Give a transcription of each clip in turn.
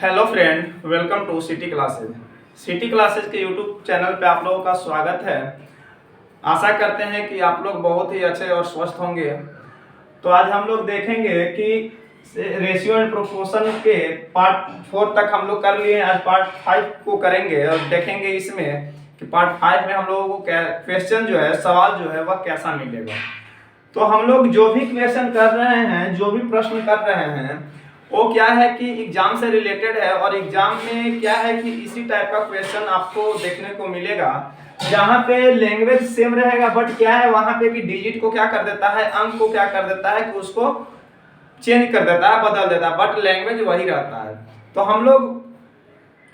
Hello friend, welcome to city classes. City classes के YouTube channel पे आप लोगों का स्वागत है। आशा करते हैं कि आप लोग बहुत ही अच्छे और स्वस्थ होंगे। तो आज हम लोग देखेंगे कि रेशियो एंड प्रोपोर्शन के पार्ट 4 तक हम लोग कर लिए। आज पार्ट 5 को करेंगे और देखेंगे इसमें कि पार्ट 5 में हम लोगों को क्वेश्चन जो है, सवाल जो है वह कैसा मिलेगा। तो हम लोग जो भी क्वेश्चन कर रहे हैं, जो भी प्रश्न कर रहे हैं, वो क्या है कि एग्जाम से रिलेटेड है। और एग्जाम में क्या है कि इसी टाइप का क्वेश्चन आपको देखने को मिलेगा, जहाँ पे लैंग्वेज सेम रहेगा, बट क्या है वहाँ पे कि डिजिट को क्या कर देता है, अंक को क्या कर देता है कि उसको चेंज कर देता है, बदल देता है, बट लैंग्वेज वही रहता है। तो हम लोग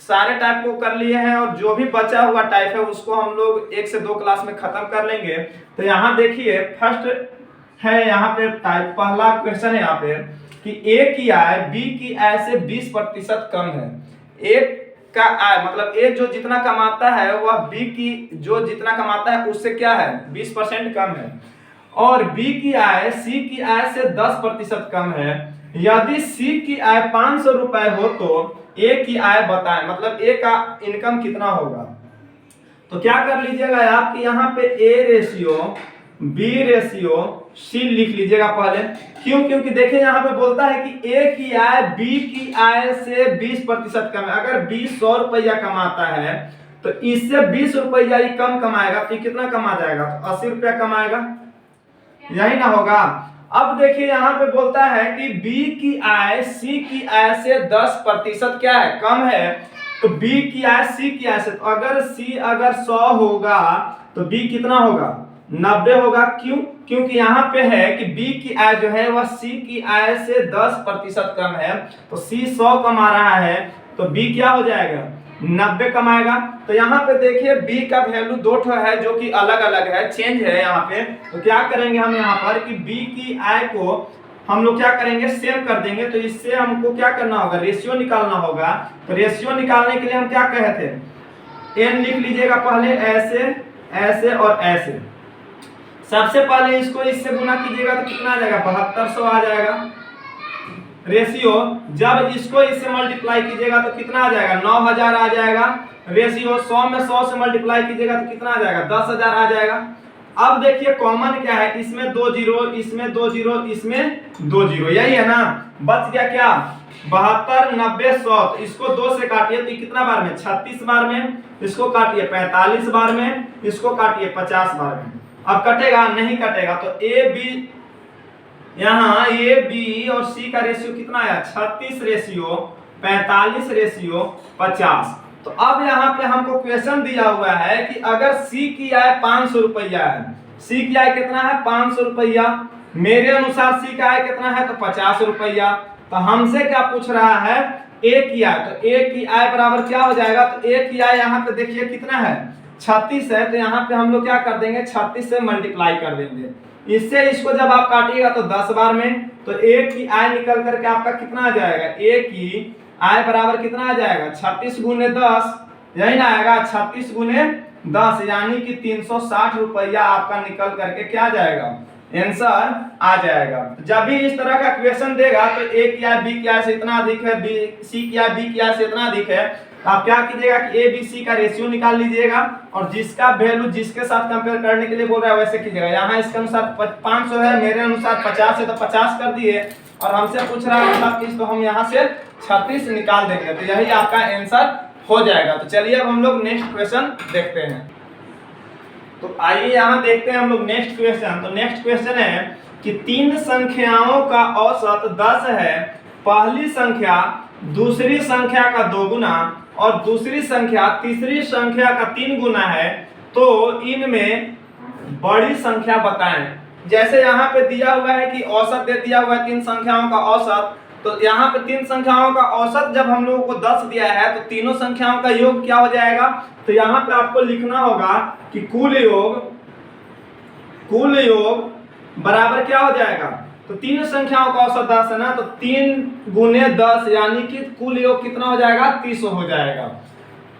सारे टाइप को कर लिए हैं और जो भी बचा हुआ टाइप है उसको हम लोग 1 से 2 क्लास में खत्म कर लेंगे। तो यहाँ देखिए, फर्स्ट है यहाँ पे टाइप, पहला क्वेश्चन है यहाँ पे कि ए की आय बी की आय से 20% कम है। ए का आय मतलब ए जो जितना कमाता है वह बी की जो जितना कमाता है उससे क्या है, 20% कम है। और बी की आय सी की आय से 10% कम है। यदि सी की आय 500 रुपए हो तो ए की आय बताएं, मतलब ए का इनकम कितना होगा। तो क्या कर लीजिएगा आप कि यहाँ पे A ratio B ratio C लिख लीजिएगा पहले। क्यों? क्योंकि देखिए यहाँ पे बोलता है कि ए की आय बी की आय से 20% कम है। अगर बी 100 रुपया कमाता है तो इससे 20 रुपया ही कम कमाएगा तो कितना कमा जाएगा, तो 80 रुपया कमाएगा, यही ना होगा। अब देखिए यहाँ पे बोलता है कि बी की आय सी की आय से 10% क्या है, कम है। तो बी की आय सी की आय से, तो अगर सी अगर 100 होगा तो बी कितना होगा, 90 होगा। क्यों? क्योंकि यहाँ पे है कि बी की आय जो है वह सी की आय से 10% कम है। तो सी 100 कमा रहा है तो बी क्या हो जाएगा, 90 कमाएगा। तो यहाँ पे देखिए बी का वैल्यू 2 है जो कि अलग अलग है, चेंज है यहाँ पे। तो क्या करेंगे हम यहाँ पर कि बी की आय को हम लोग क्या करेंगे, सेम कर देंगे। तो इससे हमको क्या करना होगा, रेशियो निकालना होगा। तो रेशियो निकालने के लिए हम क्या कहे थे, एन लिख लीजिएगा पहले, ऐसे ऐसे और ऐसे। सबसे पहले इसको इससे गुना कीजिएगा तो कितना आ जाएगा, 7200 आ जाएगा। रेशियो जब इसको इससे मल्टीप्लाई कीजिएगा तो कितना आ जाएगा, 9000 आ जाएगा। रेशियो 100 में 100 से मल्टीप्लाई कीजिएगा तो कितना आ जाएगा, 10000 आ जाएगा। अब देखिए कॉमन क्या है, इसमें 2 जीरो, इसमें 2 जीरो, इसमें 2 जीरो, यही है ना। बच गया क्या, 72 90 100। तो इसको 2 से काटिए तो कितना बार में, 36 बार में। इसको काटिए 45 बार में, इसको काटिए 50 बार में। अब कटेगा नहीं, कटेगा। तो ए बी, यहाँ ए बी और सी का रेशियो कितना आया, 36 रेशियो 45 रेशियो 50। तो अब यहाँ पे हमको क्वेश्चन दिया हुआ है कि अगर सी की आय 500 रुपया है, सी की आय कितना है, 500 रुपया। मेरे अनुसार सी का आय कितना है, तो 50 रुपया। तो हमसे क्या पूछ रहा है, ए की आय। तो ए की आय बराबर क्या हो जाएगा, तो ए की आय यहाँ पे देखिए कितना है, 36 है। तो यहाँ पे हम लोग क्या कर देंगे, 36 से मल्टीप्लाई कर देंगे। इससे इसको जब आप काटिएगा तो 10 बार में, तो ए की आय निकल करके आपका कितना आ जाएगा, ए की आय बराबर कितना आ जाएगा, 36 गुने 10, यही ना आएगा, 36 गुने 10 यानी कि 360 रुपया आपका निकल करके क्या आ जाएगा, आंसर आ जाएगा। जब भी इस तरह का क्वेश्चन देगा तो ए की आय बी की आय से इतना अधिक है, बी सी की आय बी की आय से इतना अधिक है, तो आप क्या कीजिएगा कि ए बी सी का रेशियो निकाल लीजिएगा और जिसका वैल्यू जिसके साथ कंपेयर करने के लिए बोल रहा है वैसे कीजिएगा। यहाँ इसके अनुसार 500 है, मेरे अनुसार 50 है, तो 50 कर दिए। और हमसे पूछ रहा है 36, तो हम यहाँ से 36 निकाल देंगे, तो यही आपका आंसर हो जाएगा। तो चलिए अब हम लोग नेक्स्ट क्वेश्चन देखते हैं। तो आइए यहाँ देखते हैं हम लोग नेक्स्ट क्वेश्चन। तो नेक्स्ट क्वेश्चन है कि 3 संख्याओं का औसत 10 है। पहली संख्या दूसरी संख्या का 2 गुना और दूसरी संख्या तीसरी संख्या का 3 गुना है, तो इनमें बड़ी संख्या बताएं। जैसे यहाँ पे दिया हुआ है कि औसत दे दिया हुआ है 3 संख्याओं का औसत, तो यहाँ पे 3 संख्याओं का औसत जब हम लोगों को 10 दिया है तो तीनों संख्याओं का योग क्या हो जाएगा। तो यहाँ पे आपको लिखना होगा कि कुल योग बराबर क्या हो जाएगा, तो 3 संख्याओं का औसत 10 है ना, तो 3 गुने 10 यानी कि कुल योग कितना हो जाएगा, 30 हो जाएगा।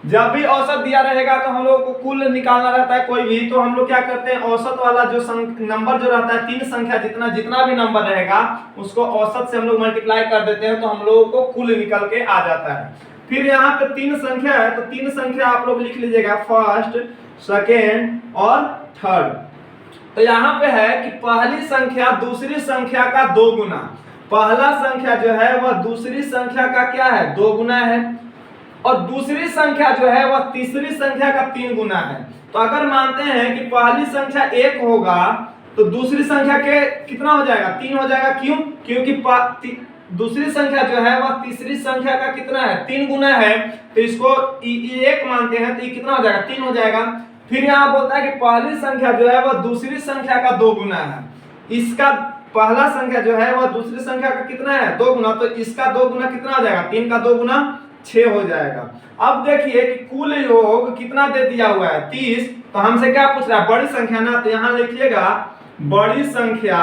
जब भी औसत दिया रहेगा तो हम लोग को कुल निकालना रहता है कोई भी, तो हम लोग क्या करते हैं औसत वाला जो नंबर जो रहता है, तीन संख्या जितना भी नंबर रहेगा उसको औसत से हम लोग मल्टीप्लाई कर देते हैं, तो हम लोगों को कुल निकल के आ जाता है। फिर यहाँ पे तीन संख्या है, तो तीन संख्या आप लोग लिख लीजिएगा, फर्स्ट, सेकेंड और थर्ड। तो यहाँ पे है कि पहली संख्या दूसरी संख्या का 2 गुना, पहला संख्या जो है वह दूसरी संख्या का क्या है, 2 गुना है, और दूसरी संख्या जो है वह तीसरी संख्या का 3 गुना है। तो अगर मानते हैं कि पहली संख्या 1 होगा तो दूसरी संख्या के कितना हो जाएगा, 3 हो जाएगा। क्यों? क्योंकि दूसरी संख्या जो है वह तीसरी संख्या का कितना है, 3 गुना है, तो इसको 1 मानते हैं तो ये कितना हो जाएगा, 3 हो जाएगा। फिर यहाँ बोलता है कि पहली संख्या जो है वह दूसरी संख्या का 2 गुना है, इसका पहला संख्या जो है वह दूसरी संख्या का कितना है, 2 गुना, तो इसका 2 गुना कितना हो जाएगा, 3 का 2 गुना 6 हो जाएगा। अब देखिए कि कुल योग कितना दे दिया हुआ है, 30, तो हमसे क्या पूछ रहा है, बड़ी संख्या ना, तो यहां लिखिएगा बड़ी संख्या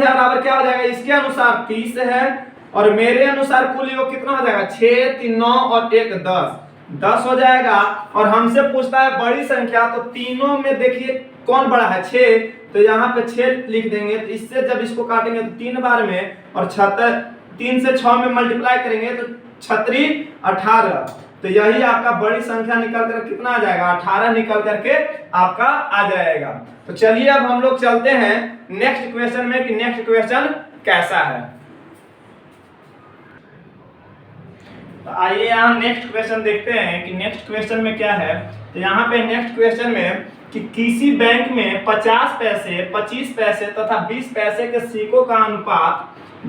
बराबर क्या हो जाएगा, इसके अनुसार 30 है और मेरे अनुसार कुल योग कितना हो जाएगा, 6, 3, 9 और 1 10 हो जाएगा। और हमसे पूछता है बड़ी संख्या, तो तीनों में देखिए कौन बड़ा है, 6, तो यहाँ पे 6 लिख देंगे, तो इससे जब इसको काटेंगे तो 3 बार में, और 3 से 6 में मल्टीप्लाई करेंगे तो 36 18, तो यही आपका बड़ी संख्या निकल कर कितना आ जाएगा, 18 निकल करके आपका आ जाएगा। तो चलिए अब हम लोग चलते हैं नेक्स्ट क्वेश्चन में कि नेक्स्ट क्वेश्चन कैसा है। तो आइए यहाँ नेक्स्ट क्वेश्चन देखते हैं कि नेक्स्ट क्वेश्चन में क्या है। तो यहाँ पे नेक्स्ट क्वेश्चन में कि किसी बैंक में 50 पैसे, 25 पैसे तथा 20 पैसे के सिक्कों का अनुपात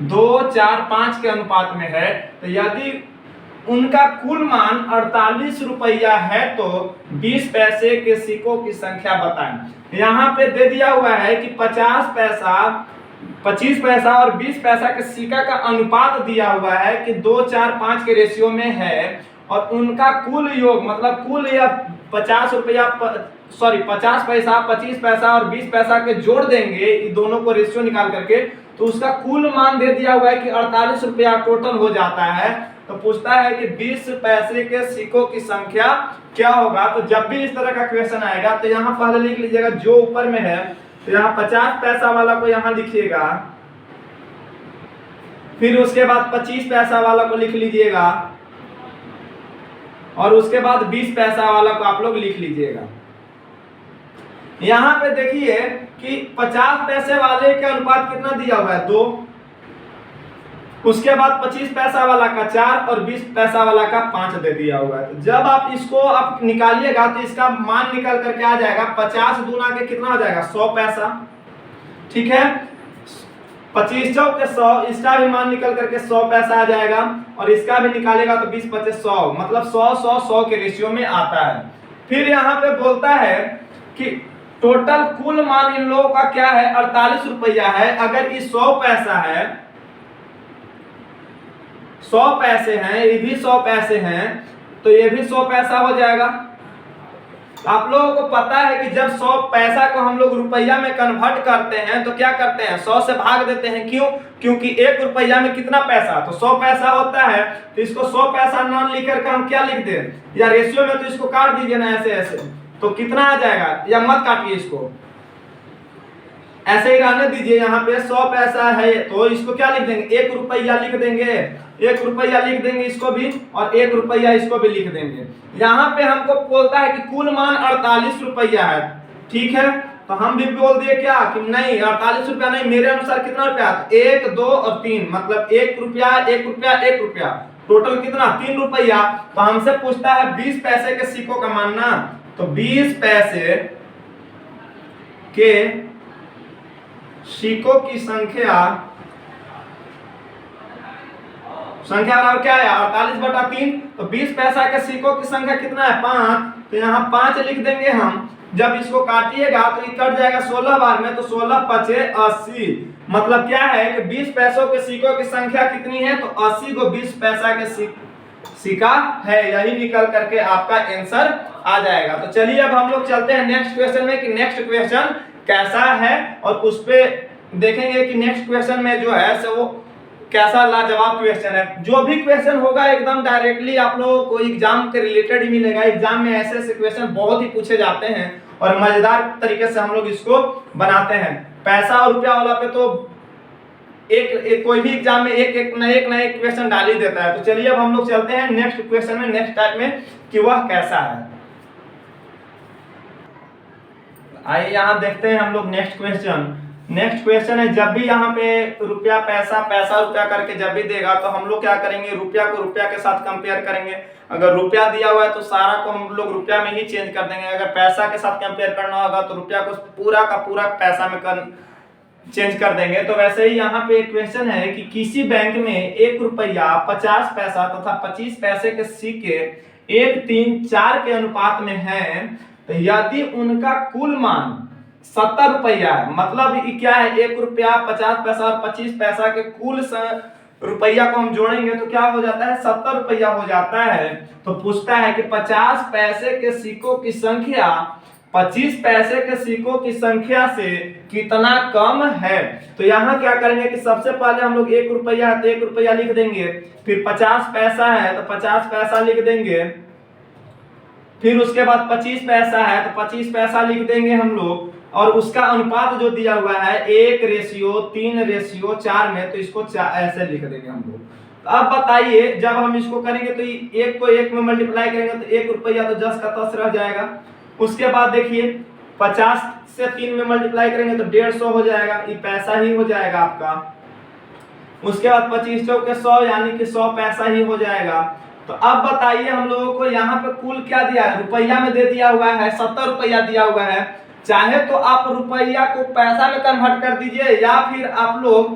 2, 4, 5 के अनुपात में है, तो यदि उनका कुल मान 48 रुपया है तो 20 पैसे के सिक्कों की संख्या बताएं। यहाँ पे दे दिया हुआ है कि 50 पैसा, 25 पैसा और 20 पैसा के सिक्का का अनुपात दिया हुआ है कि 2, 4, 5 के रेशियो में है, और उनका कुल योग मतलब कुल या 50 पैसा, 25 पैसा और 20 पैसा के जोड़ देंगे, इन दोनों को रेशियो निकाल करके, तो उसका कुल मान दे दिया हुआ है कि 48 रुपया टोटल हो जाता है। तो पूछता है कि 20 पैसे के सिक्कों की संख्या क्या होगा। तो जब भी इस तरह का क्वेश्चन आएगा तो यहाँ पहले लिख लीजिएगा जो ऊपर में है, तो यहाँ 50 पैसा वाला को यहाँ लिखिएगा, फिर उसके बाद 25 पैसा वाला को लिख लीजिएगा, और उसके बाद 20 पैसा वाला को आप लोग लिख लीजिएगा। यहाँ पे देखिए कि 50 पैसे वाले के अनुपात कितना दिया हुआ है, 2, उसके बाद 25 पैसा वाला का 4 और 20 पैसा वाला का 5 दे दिया हुआ है। तो जब आप इसको आप निकालिएगा तो इसका मान निकल करके आ जाएगा 50 दूना के कितना हो जाएगा, 100 पैसा, ठीक है, 25 चौक के 100, इसका भी मान निकल करके 100 पैसा आ जाएगा, और इसका भी निकालेगा तो 20 25 100, मतलब 100 100 100 के रेशियो में आता है। फिर यहाँ पे बोलता है कि टोटल कुल मान इन लोगों का क्या है, 48 रुपया है। अगर ये 100 पैसा है, 100 पैसे हैं, ये भी 100 पैसे हैं, तो ये भी 100 पैसा हो जाएगा। आप लोगों को पता है कि जब 100 पैसा को हम लोग रुपया में कन्वर्ट करते हैं तो क्या करते हैं, 100 से भाग देते हैं। क्यों? क्योंकि 1 रुपया में कितना पैसा, तो 100 पैसा होता है, तो इसको 100 पैसा ना लिख करके हम क्या लिख दें, या रेशियो में तो इसको काट दीजिए ना ऐसे ऐसे, तो कितना आ जाएगा, या मत काटिए इसको, ऐसे ही रहने दीजिए। यहाँ पे 100 पैसा है तो इसको क्या लिख देंगे, 1 रुपया लिख देंगे, 1 रुपया लिख देंगे इसको भी, और 1 रुपया इसको भी लिख देंगे। यहाँ पे हमको बोलता है कि कुल मान 48 रुपया है, ठीक है, तो हम भी बोल दिए क्या कि नहीं 48 रुपया नहीं, मेरे अनुसार कितना रुपया, 1, 2 और 3, मतलब 1 रुपया 1 रुपया 1 रुपया, टोटल कितना 3 रुपया। तो हमसे पूछता है 20 पैसे के सिक्कों का मानना, तो 20 पैसे के सिक्कों की संख्या बराबर क्या है, 48/3, तो 20 पैसा के सिक्कों की संख्या कितना है, 5, तो यहाँ 5 लिख देंगे हम। जब इसको काटिएगा तो ये कट जाएगा 16 बार में, तो 16 5 80, मतलब क्या है कि 20 पैसों के सिक्कों की संख्या कितनी है, तो 80 को 20 पैसा के सिक्का है, यही निकल करके आपका आंसर आ जाएगा। तो चलिए अब हम लोग चलते हैं नेक्स्ट क्वेश्चन में कि नेक्स्ट क्वेश्चन कैसा है, और उस पे देखेंगे कि नेक्स्ट क्वेश्चन में जो है सो वो कैसा लाजवाब क्वेश्चन है। जो भी क्वेश्चन होगा एकदम डायरेक्टली आप लोगों को एग्जाम के रिलेटेड ही मिलेगा। एग्जाम में ऐसे ऐसे क्वेश्चन बहुत ही पूछे जाते हैं और मजेदार तरीके से हम लोग इसको बनाते हैं। पैसा और रुपया वाला पे तो एक कोई भी एग्जाम में एक नए क्वेश्चन डाल ही देता है। तो चलिए अब हम लोग चलते हैं नेक्स्ट क्वेश्चन में, नेक्स्ट टाइप में कि वह कैसा है। आइए यहाँ देखते हैं हम लोग नेक्स्ट क्वेश्चन है, जब भी यहाँ पे रुपया पैसा पैसा रुपया करके जब भी देगा तो हम लोग क्या करेंगे, रुपया को रुपया के साथ कंपेयर करेंगे। अगर रुपया दिया हुआ है तो सारा को हम लोग रुपया में ही चेंज कर देंगे। अगर पैसा के साथ कंपेयर करना होगा तो रुपया को पूरा का पूरा पैसा में चेंज कर देंगे। तो वैसे ही यहाँ पे एक क्वेश्चन है कि किसी बैंक में 1 रुपया 50 पैसा तथा 25 पैसे के सिक्के 1, 3, 4 के अनुपात में हैं, तो यदि उनका कुल मान 70 रुपया है, मतलब क्या है, 1 रुपया 50 पैसा और 25 पैसा के कुल रुपया को हम जोड़ेंगे तो क्या हो जाता है, 70 रुपया हो जाता है। तो पूछता है कि 50 पैसे के सिक्कों की संख्या 25 पैसे के सिक्कों की संख्या से कितना कम है। तो यहाँ क्या करेंगे कि सबसे पहले हम लोग 1 रुपया है तो 1 रुपया लिख देंगे, फिर 50 पैसा है तो 50 पैसा लिख देंगे, फिर उसके बाद 25 पैसा है तो 25 पैसा लिख देंगे हम लोग, और उसका अनुपात जो दिया हुआ है 1:3:4 में, तो इसको ऐसे लिख देंगे हम लोग। तो अब बताइए जब हम इसको करेंगे तो 1 को 1 में मल्टीप्लाई करेंगे तो 1 रुपया तो 10 का 10 रह जाएगा। उसके बाद देखिए 50 से 3 में मल्टीप्लाई करेंगे तो 150 हो जाएगा, ये पैसा ही हो जाएगा आपका। उसके बाद 25 चौके 100 यानी कि 100 पैसा ही हो जाएगा। तो अब बताइए हम लोगों को यहाँ पे कुल क्या दिया है, रुपया में दे दिया हुआ है 70 रुपया दिया हुआ है। चाहे तो आप रुपया को पैसा में कन्वर्ट कर दीजिए या फिर आप लोग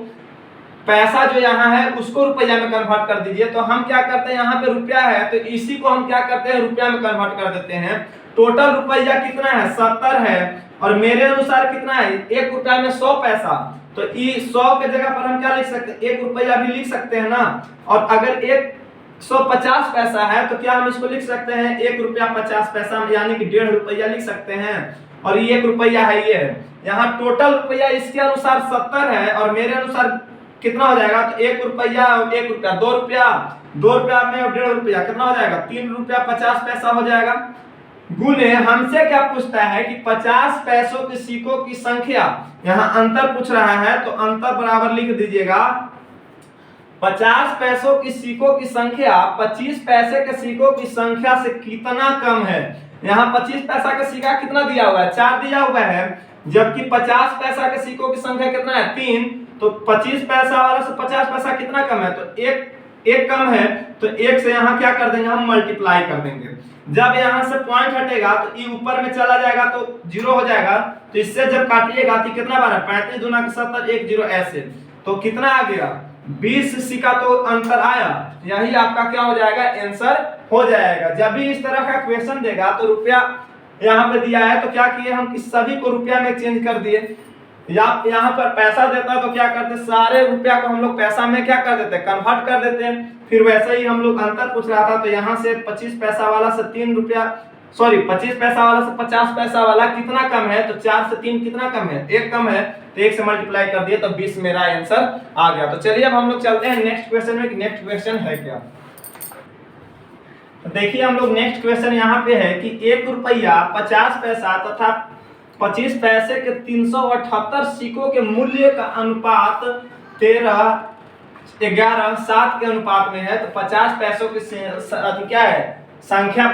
पैसा जो यहाँ है उसको रुपया में कन्वर्ट कर दीजिए। तो हम क्या करते हैं, यहाँ पे रुपया है तो इसी को हम क्या करते हैं, रुपया में कन्वर्ट कर देते हैं। टोटल रुपया कितना है, 70 है, और मेरे अनुसार कितना है, 1 रुपया में 100 पैसा। तो 100 के जगह पर हम क्या लिख सकते हैं, 1 रुपया भी लिख सकते हैं ना। और अगर 150 पैसा है तो क्या हम इसको लिख सकते हैं 1 रुपया 50 पैसा, यानी कि 1.5 रुपया लिख सकते हैं। और ये 1 रुपया है, ये है। यहाँ टोटल रुपया इसके अनुसार 70 है और मेरे अनुसार कितना हो जाएगा, तो 1 रुपया और 1 रुपया 2 रुपया, 2 रुपया में 1.5 रुपया कितना हो जाएगा, 3 रुपया 50 पैसा हो जाएगा। गुने हमसे क्या पूछता है कि 50 पैसों के सिक्कों की संख्या, यहाँ अंतर पूछ रहा है तो अंतर बराबर लिख दीजिएगा। 50 पैसों की सिक्कों की संख्या 25 पैसे के सिक्कों की संख्या से कितना कम है। यहाँ 25 पैसा का सिक्का कितना दिया हुआ है, 4 दिया हुआ है, जबकि 50 पैसा के सिक्कों की संख्या कितना है, 3। तो 25 पैसा वाला से 50 पैसा कितना कम है, तो एक कम है। तो 1 से यहाँ क्या कर देंगे, हम मल्टीप्लाई कर देंगे। जब यहाँ से पॉइंट हटेगा तो ये ऊपर में चला जाएगा तो 0 हो जाएगा। तो इससे जब काटिएगा तो कितना बार है, 35 दूना 70, 1 0 ऐसे। तो कितना आ गया, 20 सिक्का तो अंतर आया। यही आपका क्या हो जाएगा, आंसर हो जाएगा। जब भी इस तरह का क्वेश्चन देगा तो रुपया यहाँ पे दिया है तो क्या किए, हम इस सभी को रुपया में चेंज कर दिए। या यहाँ पर पैसा देता तो क्या करते, सारे रुपया को हम लोग पैसा में क्या कर देते, कन्वर्ट कर देते हैं। फिर वैसे ही हम लोग अंतर पूछ रहा था तो यहाँ से 25 पैसा वाला से 3 रुपया, सॉरी 25 पैसा वाला से 50 पैसा वाला कितना कम है, तो 4 से 3 कितना कम है, 1 कम है। तो 1 से मल्टीप्लाई कर दिए तो 20 मेरा आंसर आ गया। तो चलिए अब हम लोग चलते हैं नेक्स्ट क्वेश्चन में कि नेक्स्ट क्वेश्चन है क्या। तो देखिए हम लोग नेक्स्ट क्वेश्चन यहाँ पे है कि 1 रुपया 50 पैसा तथा 25 पैसे के 378 सिक्कों के मूल्य का अनुपात 13:11:7 के अनुपात में है। तो 50 पैसों की क्या है, संख्या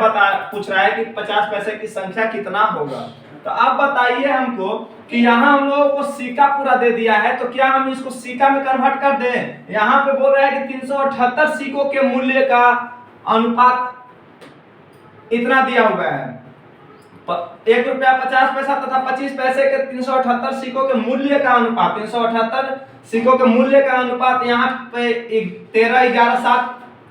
पूछ रहा है कि 50 पैसे की संख्या कितना होगा। तो अब बताइए हमको कि यहाँ हम लोगों को सिक्का पूरा दे दिया है तो क्या हम इसको सिक्का में कन्वर्ट कर दें। यहाँ पे बोल रहा है कि 378 सिक्कों के मूल्य का अनुपात इतना दिया हुआ है, 1 रुपया 50 पैसा तथा 25 पैसे के 378 सिक्कों के मूल्य का अनुपात, 378 सिक्कों के मूल्य का अनुपात यहाँ पे 13:11:7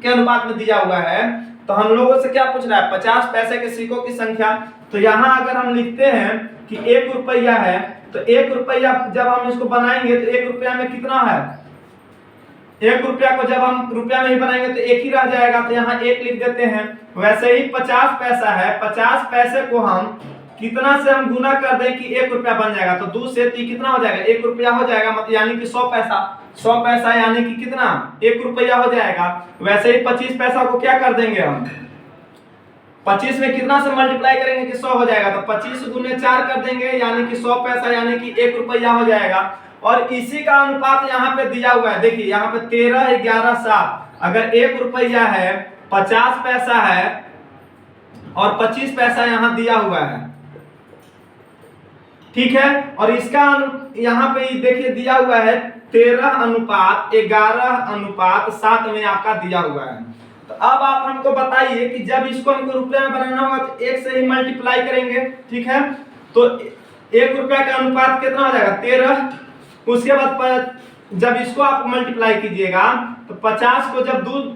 के अनुपात में दिया हुआ है। तो हम लोगों से क्या पूछ रहा है, 50 पैसे के सिक्कों की संख्या। तो यहाँ अगर हम लिखते हैं कि 1 रुपया है तो 1 रुपया जब हम इसको बनाएंगे तो 1 रुपया में कितना है, 1 रुपया को जब हम रुपया में ही बनाएंगे तो 1 ही रह जाएगा। तो यहाँ 1 लिख देते हैं। वैसे ही 50 पैसा है, 50 पैसे को हम कितना से हम गुना कर दें कि 1 रुपया बन जाएगा, तो 2 से 3 कितना हो जाएगा, 1 रुपया हो जाएगा, मतलब यानी कि 100 पैसा। 100 पैसा यानी कि कितना, 1 रुपया हो जाएगा। वैसे ही 25 पैसा को क्या कर देंगे हम, 25 में कितना से मल्टीप्लाई करेंगे कि 100 हो जाएगा, तो 25 गुने 4 कर देंगे यानी कि 100 पैसा यानी कि 1 रुपया हो जाएगा। और इसी का अनुपात यहाँ पे दिया हुआ है, देखिए यहाँ पे 13, 11, 7। अगर 1 रुपया है, 50 पैसा है और 25 पैसा यहाँ दिया हुआ है, ठीक है। और इसका यहाँ पे देखिए दिया हुआ है 13:11:7 में आपका दिया हुआ है। तो अब आप हमको बताइए कि जब इसको हमको रुपए में बनाना होगा तो 1 से ही मल्टीप्लाई करेंगे, ठीक है। तो 1 रुपया का अनुपात कितना हो जाएगा, 13। उसके बाद जब इसको आप मल्टीप्लाई कीजिएगा तो 50 को जब 2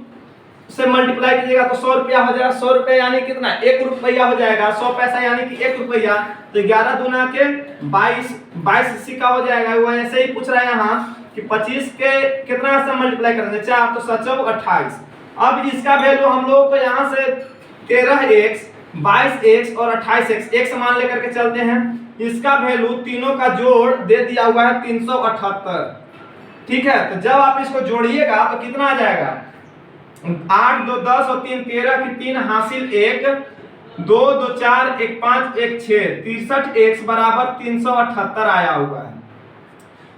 से मल्टीप्लाई कीजिएगा तो 100 रुपया हो जाएगा। 100 रुपया यानी कितना, 1 रुपया हो जाएगा। 100 पैसा यानी कि 1 रुपया। तो 11 दूना के 22 सिक्का हो जाएगा। वो ऐसे ही पूछ रहा है यहाँ कि 25 के कितना से मल्टीप्लाई करेंगे, 4, तो 7 × 28। अब इसका वैल्यू हम लोगों को यहाँ से 13x, 22x और 28x x मान लेकर के चलते हैं। इसका वैल्यू तीनों का जोड़ दे दिया हुआ है 378, ठीक है। तो जब आप इसको जोड़िएगा तो कितना आ जाएगा, 8, 2, 10 और 3, 13 की 3 हासिल 1, 2, 2, 4, 1, 5, 1, 6, 63x बराबर 378 आया हुआ है।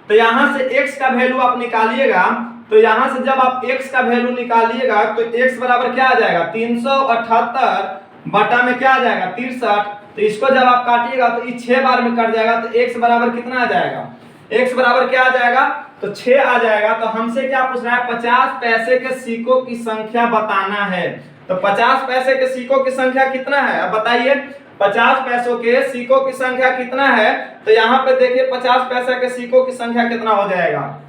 तो यहाँ से x का वैल्यू आप निकालिएगा, तो यहाँ से जब आप x का वैल्यू निकालिएगा तो x बराबर क्या आ जाएगा, 378 बटा में क्या आ जाएगा, 63। तो इसको जब आप काटिएगा तो ये 6 बार में कट जाएगा, तो x बराबर कितना आ जाएगा, x बराबर क्या आ जाएगा, तो 6 आ जाएगा। तो हमसे क्या पूछ रहा है, 50 पैसे के सिक्कों की संख्या बताना है। तो 50 पैसे के सिक्कों की संख्या कितना है, अब बताइए। 50 पैसों के सिक्कों की संख्या कितना है, तो यहाँ पे देखिए 50 पैसे के सिक्कों की संख्या कितना हो जाएगा।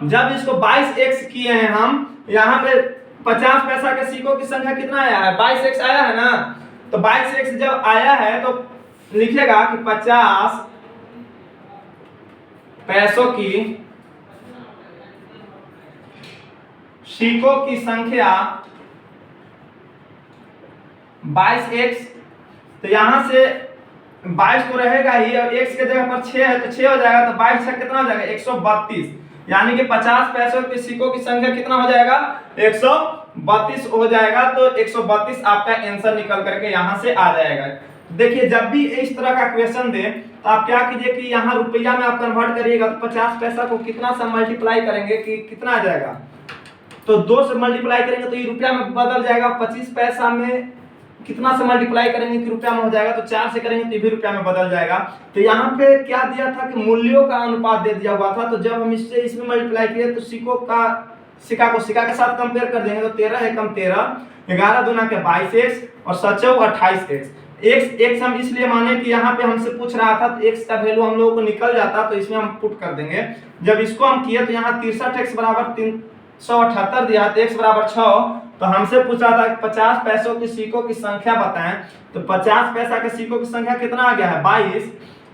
जब इसको 22x किए हैं हम, यहाँ पे 50 पैसा के सिक्कों की संख्या कितना आया है, 22x आया है ना। तो 22x जब आया है तो लिखिएगा कि 50 पैसों की सिक्कों की संख्या 22x। तो यहां से 22 तो रहेगा ही और x के जगह पर 6 है तो 6 हो जाएगा। तो 22 से कितना हो जाएगा, 132। यानी कि 50 पैसों की सिक्कों की संख्या कितना हो जाएगा, 132 हो जाएगा। तो 132 आपका आंसर निकल करके यहां से आ जाएगा। देखिए जब भी इस तरह का क्वेश्चन दे तो आप क्या कीजिए कि यहाँ रुपया में आप कन्वर्ट करिएगा, तो 50 पैसा को कितना से मल्टीप्लाई करेंगे कि कितना आ जाएगा, तो 2 से मल्टीप्लाई करेंगे तो ये रुपया में बदल जाएगा। 25 पैसा में कितना से मल्टीप्लाई करेंगे कि रुपया में हो जाएगा, तो 4 से करेंगे तो ये भी रुपया में बदल जाएगा। तो यहाँ पे क्या दिया था कि मूल्यों का अनुपात दे दिया हुआ था। तो जब हम इससे इसमें मल्टीप्लाई किए तो सिक्का को सिक्का के साथ कंपेयर कर देंगे, तो 13 एकम 13, 11 दूना के 22x और 7 चौक 28x। x हम इसलिए माने कि यहाँ पे हमसे पूछ रहा था, तो x का वैल्यू हम लोगों को निकल जाता, तो इसमें हम पुट कर देंगे। जब इसको हम किए तो यहाँ 63x बराबर 378 दिया, तो x बराबर 6। तो हमसे पूछा था 50 पैसों की सिक्कों की संख्या बताएं। तो 50 पैसा के सिक्कों की संख्या कितना आ गया है, 22।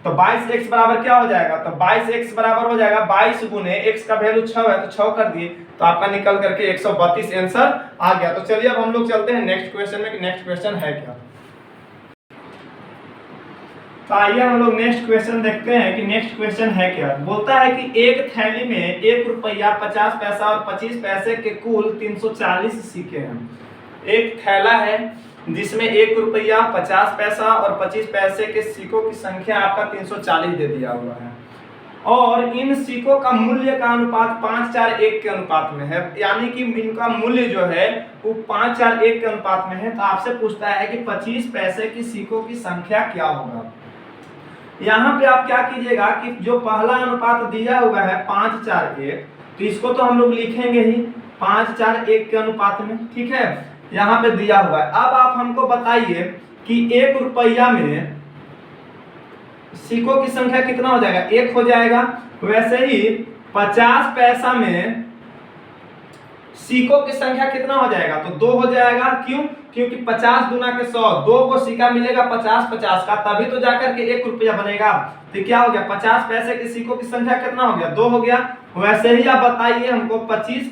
तो 22x बराबर क्या हो जाएगा, तो 22x बराबर हो जाएगा 22 गुने x का वैल्यू 6 है तो 6 कर दिए, तो आपका निकल करके 132 आंसर आ गया। तो चलिए अब हम लोग चलते हैं नेक्स्ट क्वेश्चन में कि नेक्स्ट क्वेश्चन है क्या। तो आइए हम लोग नेक्स्ट क्वेश्चन देखते हैं कि नेक्स्ट क्वेश्चन है क्या। बोलता है कि एक थैली में 1 रुपया 50 पैसा और 25 पैसे के कुल 340 सिक्के हैं। एक थैला है जिसमें 1 रुपया 50 पैसा और 25 पैसे के सिक्कों की संख्या आपका 340 दे दिया हुआ है, और इन सिक्कों का मूल्य का अनुपात 5:4:1 के अनुपात में है। यानी कि इनका मूल्य जो है वो 5:4:1 के अनुपात में है। तो आपसे पूछता है कि 25 पैसे की सिक्कों की संख्या क्या होगा। यहाँ पे आप क्या कीजिएगा कि जो पहला अनुपात दिया हुआ है 5:4:1, तो इसको तो हम लोग लिखेंगे ही 5:4:1 के अनुपात में, ठीक है। यहाँ पे दिया हुआ है। अब आप हमको बताइए कि 1 रुपया में सिक्कों की संख्या कितना हो जाएगा, 1 हो जाएगा। वैसे ही 50 पैसा में सिक्कों की संख्या कितना हो जाएगा, तो 2 हो जाएगा। क्यों, क्योंकि 50 दूना के 100, 2 को सिक्का मिलेगा 50-50 का, तभी तो जाकर के 1 रुपया बनेगा। तो क्या हो गया, 50 पैसे के सिक्कों की संख्या कितना हो गया, 2 हो गया। वैसे ही आप बताइए हमको 25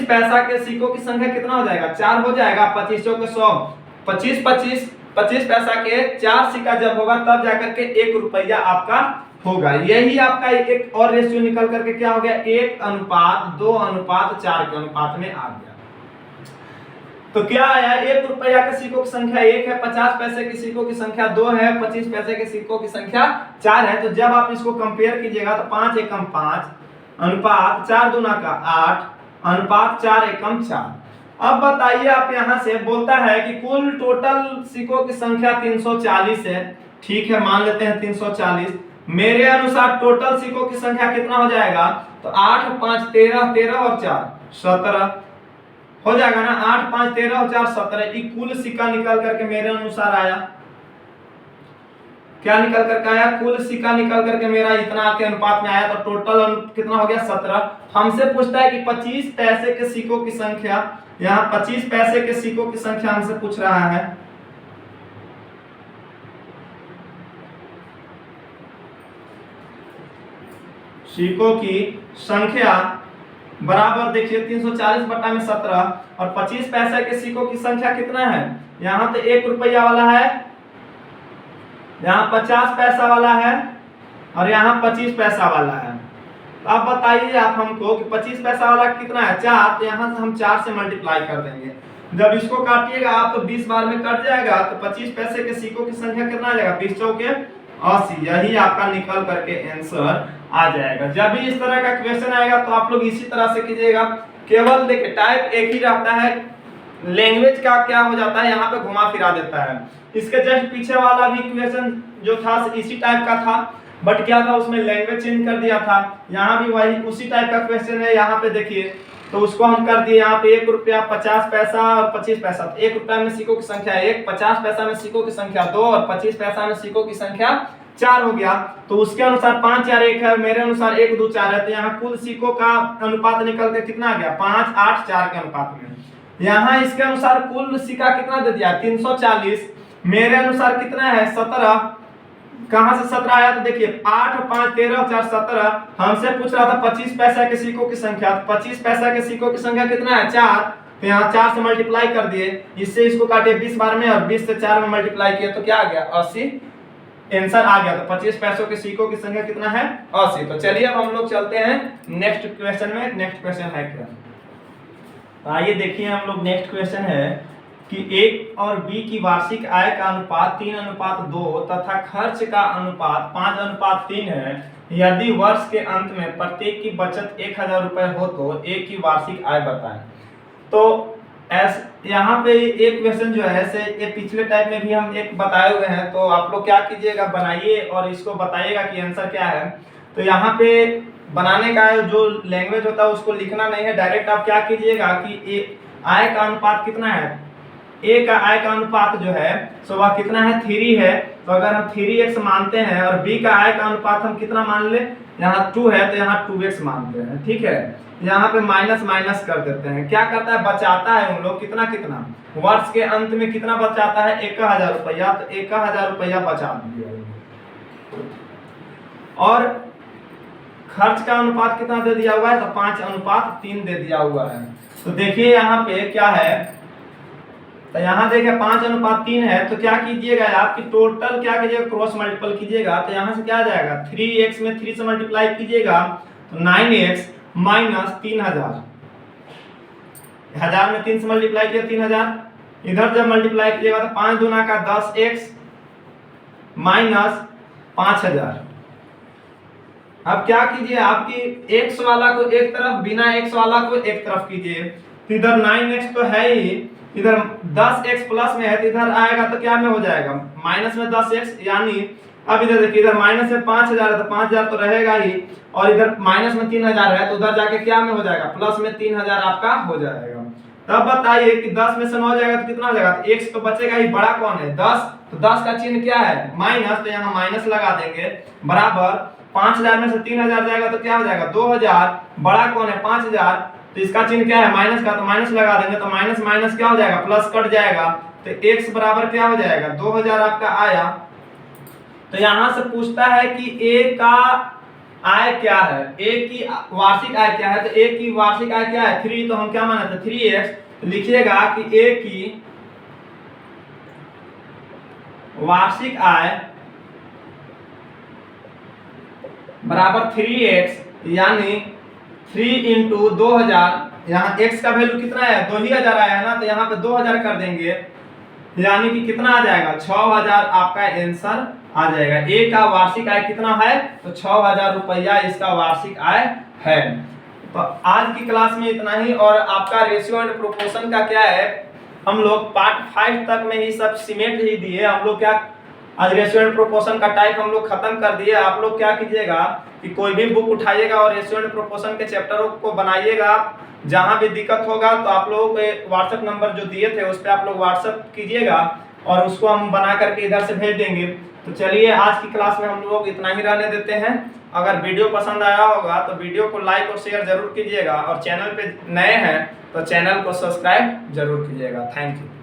पैसा के सिक्कों की संख्या कितना हो जाएगा, 4 हो जाएगा। 25 चौके 100, 25 25 25 पैसा के 4 सिक्का जब होगा तब जाकर के 1 रुपया आपका होगा। यही आपका एक और रेशियो निकल करके क्या हो गया, 1:2:4 के अनुपात में आ गया। तो क्या आया, 1 रुपया के सिक्कों की संख्या 1 है, 50 पैसे के सिक्कों की संख्या 2 है, 25 पैसे के सिक्कों की संख्या 4 है। तो जब आप इसको कंपेयर कीजिएगा तो 5 एकम 5 अनुपात 4 दूना का 8 अनुपात 4 एकम 4। अब बताइए, आप यहां से बोलता है कि कुल टोटल सिक्कों की संख्या 340 है। ठीक है, मान लेते हैं 340। मेरे अनुसार टोटल सिक्कों की संख्या कितना हो जाएगा, तो 8 5 13 13 और 4 17 हो जाएगा ना। 8 5 13 और 4 17 ये कुल सिक्का निकल करके मेरे अनुसार आया। क्या निकल करके आया, कुल सिक्का निकल करके मेरा इतना के अनुपात में आया। तो टोटल कितना हो गया 17। हमसे पूछता है कि 25 पैसे के सिक्कों की संख्या, यहाँ 25 पैसे के सिक्कों की संख्या हमसे पूछ रहा है। सिक्कों की संख्या बराबर देखिए 340 बटा में 17 और 25 पैसे के सिक्कों की संख्या कितना है, यहाँ तो 1 रुपया वाला है, यहाँ 50 पैसा वाला है और यहाँ 25 पैसा वाला है। तो अब बताइए आप हमको कि 25 पैसा वाला कितना है 4, तो यहाँ से हम 4 से मल्टीप्लाई कर देंगे। जब इसको काटिएगा आप तो 20 बार में कट जाएगा, तो 25 पैसे के सिक्कों की संख्या कितना आ जाएगा, 20 चौके 80। यही आपका निकल करके आंसर आ जाएगा। जब भी इस तरह का क्वेश्चन आएगा तो आप लोग इसी तरह से कीजिएगा। केवल देखिए टाइप एक ही रहता है, लैंग्वेज का क्या हो जाता है, यहाँ पे घुमा फिरा देता है। इसके जस्ट पीछे वाला भी क्वेश्चन जो था इसी टाइप का था, बट क्या था उसमें लैंग्वेज चेंज कर दिया था। यहाँ भी वही उसी टाइप का क्वेश्चन है। यहाँ पे देखिए तो उसको हम कर दिए, यहाँ पे 1 रुपया 50 पैसा और 25 पैसा। 1 रुपया में सिक्कों की संख्या 1, 50 पैसा में सिक्कों की संख्या 2 और 25 पैसा में सिक्कों की संख्या 4 हो गया। तो उसके अनुसार 5 4 1 है, मेरे अनुसार 1 2 4 है। तो यहाँ कुल सिक्कों का अनुपात निकल के कितना आ गया, 5 8 4 के अनुपात में। यहाँ इसके अनुसार कुल सिक्का कितना दे दिया 340, मेरे अनुसार कितना है 17। कहां से 17 आया, तो देखिए 8 5 13 और 4 17। हमसे पूछ रहा था 25 पैसा के सिक्कों की संख्या, तो 25 पैसा के सिक्कों की संख्या कितना है 4। तो यहाँ 4 से मल्टीप्लाई कर दिए, इससे इसको काटे 20 बार में और 20 से 4 में मल्टीप्लाई किया तो क्या आ गया 80 आंसर आ गया। तो 25 पैसों के सिक्कों की संख्या कितना है 80। तो चलिए अब हम लोग चलते हैं नेक्स्ट क्वेश्चन में। नेक्स्ट क्वेश्चन है क्या, आइए देखिए हम लोग नेक्स्ट क्वेश्चन है कि A और B की वार्षिक आय का अनुपात 3:2 तथा खर्च का अनुपात 5:3 है। यदि वर्ष के अंत में प्रत्येक की बचत 1000 रुपए हो तो A की वार्षिक आय बताएं। तो यहाँ पे एक क्वेश्चन जो है से ये पिछले टाइप में भी हम एक बताए हुए हैं। तो आप लोग क्या कीजिएगा, बनाइए और इसको बताइएगा कि आंसर क्या है। तो यहाँ पे बनाने का जो लैंग्वेज होता है उसको लिखना नहीं है, डायरेक्ट आप क्या कीजिएगा कि आय का अनुपात कितना है, ए का आय का अनुपात जो है सो वह कितना है 3 है। तो अगर हम 3x मानते हैं और बी का आय का अनुपात हम कितना मान ले, यहाँ 2 है तो यहाँ 2x मानते हैं। ठीक है, यहाँ पे माइनस माइनस कर देते हैं। क्या करता है, बचाता है उन लोग कितना कितना, वर्ष के अंत में कितना बचाता है 1000 रुपया। तो 1000 रुपया बचा दिया। और खर्च का अनुपात कितना दे दिया हुआ है, तो 5:3 दे दिया हुआ है। तो देखिए यहाँ पे क्या है, तो यहाँ देखिए 5:3 है। तो क्या कीजिएगा आपकी टोटल क्या कीजिएगा, क्रॉस मल्टीपल कीजिएगा। तो यहाँ से क्या आ जाएगा 3x में 3 से मल्टीप्लाई कीजिएगा तो 9x माइनस 3000, 1000 में 3 से मल्टीप्लाई किया 3000। इधर जब मल्टीप्लाई कीजिएगा तो 5 दूना का 10x माइनस 5000। अब क्या कीजिए, आपकी x वाला को एक तरफ, बिना x वाला को एक तरफ कीजिए। तो इधर 9x तो है ही, इधर 10x प्लस में है तो इधर आएगा तो क्या में हो जाएगा माइनस में 10x। यानी अब इधर देखिए, इधर माइनस में 5000 है तो 5000 तो रहेगा ही, और इधर माइनस में 3000 है तो उधर जाके क्या में हो जाएगा प्लस में 3000 आपका हो जाएगा। तब बताइए कि 10 में से 9 हो जाएगा तो कितना हो जाएगा, तो x तो बचेगा ही, बड़ा कौन है 10। तो 10 का चिन्ह क्या है माइनस, तो यहाँ माइनस लगा देंगे बराबर 5000 में से 3000 जाएगा तो क्या हो जाएगा 2000, बड़ा कौन है 5000। तो इसका चिन्ह क्या है माइनस का, तो माइनस लगा देंगे तो माइनस माइनस क्या हो जाएगा प्लस कट जाएगा। तो x बराबर क्या हो जाएगा 2000 आपका आया। तो यहां से पूछता है कि a का आय क्या है, a की वार्षिक आय क्या है। तो a की वार्षिक आय क्या है 3, तो हम क्या माने थे 3x। तो लिखिएगा कि a की वार्षिक आय बराबर 3x, यानी 3 इंटू 2000, यहाँ x का वैल्यू कितना है 2000 आया है ना, तो यहाँ पे 2000 कर देंगे, यानी कि कितना आ जाएगा 6000 आपका आंसर आ जाएगा। ए का वार्षिक आय कितना है, तो 6000 रुपया इसका वार्षिक आय है। तो आज की क्लास में इतना ही। और आपका रेशियो एंड प्रोपोर्शन का क्या है, हम लोग पार्ट 5 तक में ही सब सीमेंट ही दिए। हम लोग क्या आज रेशियो एंड प्रोपोर्शन का टाइप हम लोग खत्म कर दिए। आप लोग क्या कीजिएगा कि कोई भी बुक उठाइएगा और रेशियो एंड प्रोपोर्शन के चैप्टरों को बनाइएगा। जहां भी दिक्कत होगा तो आप लोगों के व्हाट्सएप नंबर जो दिए थे उस पर आप लोग व्हाट्सएप कीजिएगा और उसको हम बना करके इधर से भेज देंगे। तो चलिए आज की क्लास में हम लोग इतना ही रहने देते हैं। अगर वीडियो पसंद आया होगा तो वीडियो को लाइक और शेयर जरूर कीजिएगा, और चैनल पे नए हैं तो चैनल को सब्सक्राइब जरूर कीजिएगा। Thank you.